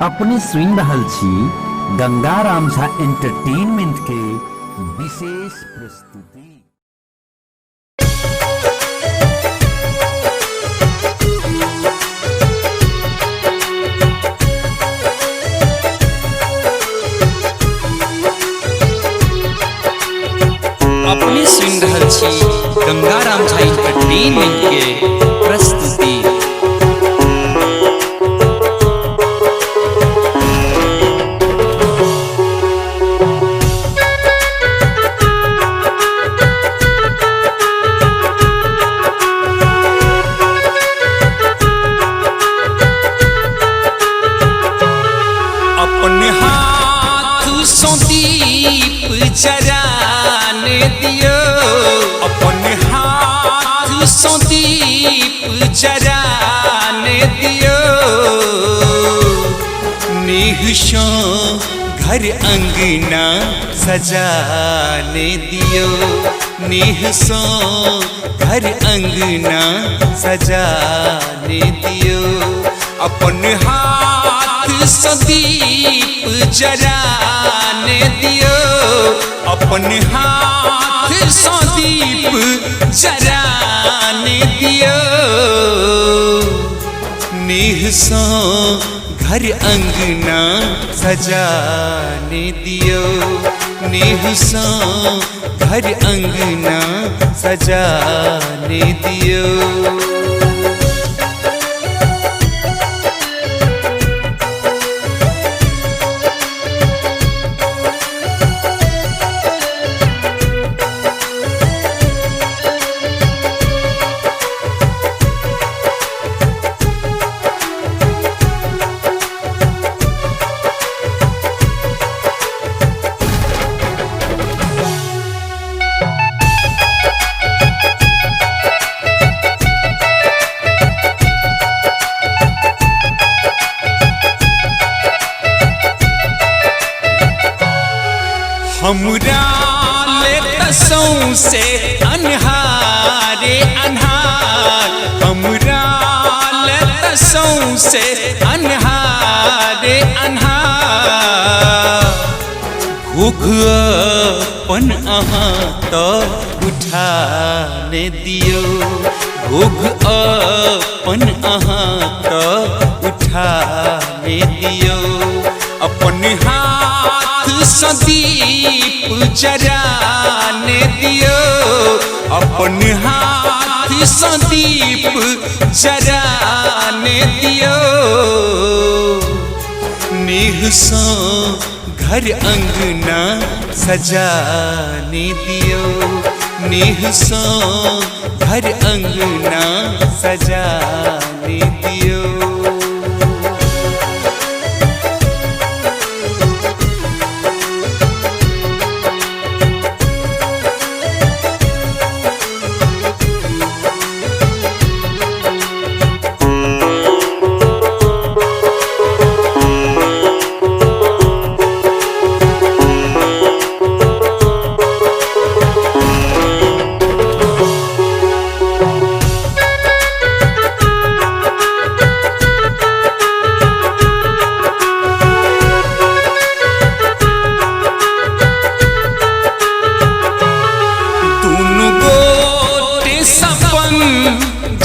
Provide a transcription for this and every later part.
अपने सुन रहल छी गंगाराम झा एंटरटेनमेंट के विशेष प्रस्तुति। अपने सुन रहल छी गंगाराम झा एंटरटेनमेंट के प्रस्तुति। अपने हाथ सो दीप जराने दियो, अपने हाथ सो दीप जराने दियो। नेह सो घर अंगना सजाने दियो, नेह सो घर अंगना सजाने दियो। अपने हाथ सो दीप जराने दियो, अपने हाथ सो दीप जराने दियो। नेह सो घर अंगना सजाने दियो, नेह सो घर अंगना सजाने दियो। हमरा ले तसों से अनहारे अनहार, हमरा ले तसों से अनहारे अनहार। भूख अपन अहाँ तो उठाने दियो, भूख अपन अहाँ तो उठाने दियो। अपने हाथ सो दीप जराने दियो, अपने हाथ सो दीप जराने दियो। नेह सो घर अंगना सजाने दियो, नेह सो घर अंगना सजाने दियो।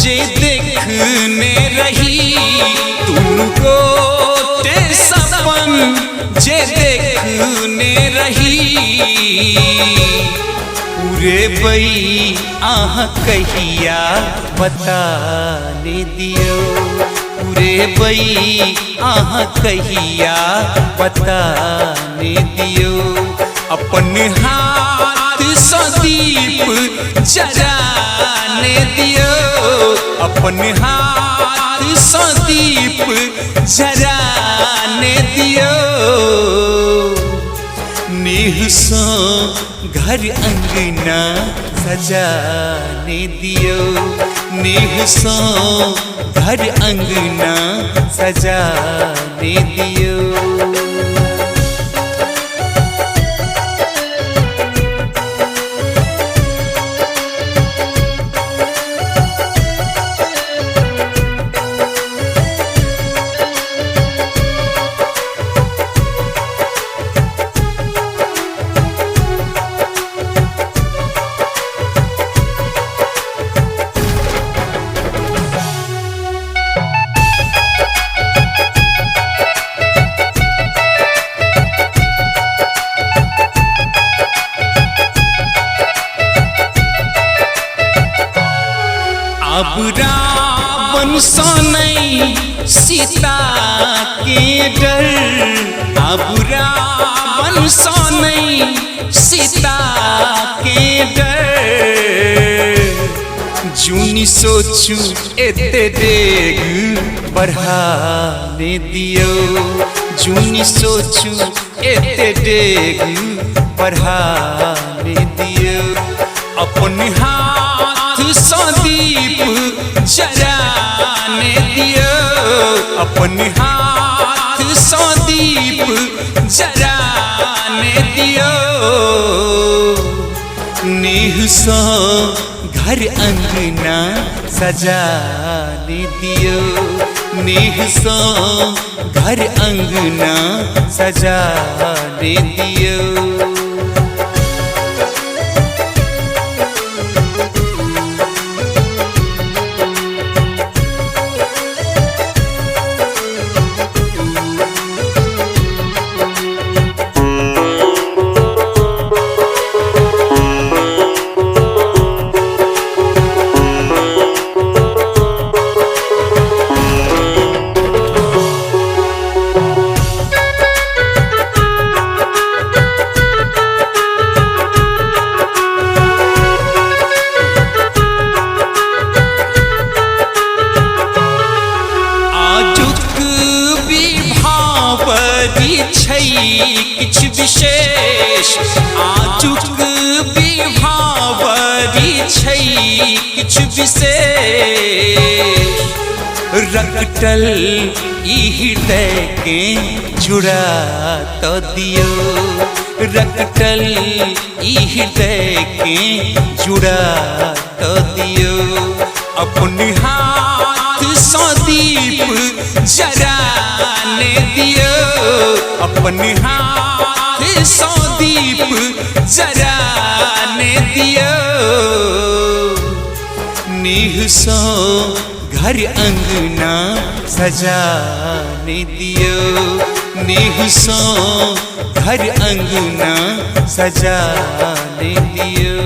जे देखने रही तुमको ते सपन, जे देखने रही। पूरे बई आह कहिया बताने दियो, पूरे बई आह कहिया बताने दियो। अपने हाथ सो दीप जराने दियो, अपने हाथ सो दीप जराने दियो। नेह सो घर अंगना सजाने दियो, नेह सो घर अंगना सजाने दियो। रावण सोनई सीता के डर, अब रावण सोनई सीता के डर। जूनी सोचू एते डेग बढ़ाने दियो, जूनी सोचू एते डेग बढ़ाने दियो। अपन हाथ सो दीप जराने दियो, अपन हाथ सो दीप जराने दियो। नेह सो घर अंगना सजाने दियो, नेह सो घर अंगना सजाने दियो। किछ विशेष आजुक विभावरी छै किछ विशेष। रकटल ई हृदय के जुड़ा तो दियो, रकटल ई हृदय के जुड़ा तो दियो। अपने हाथ सो दीप जराने दियो, अपने हाथ सो दीप जराने दियो। नेह सो घर अंगना सजाने दियो, नेह सो घर अंगना सजाने दियो।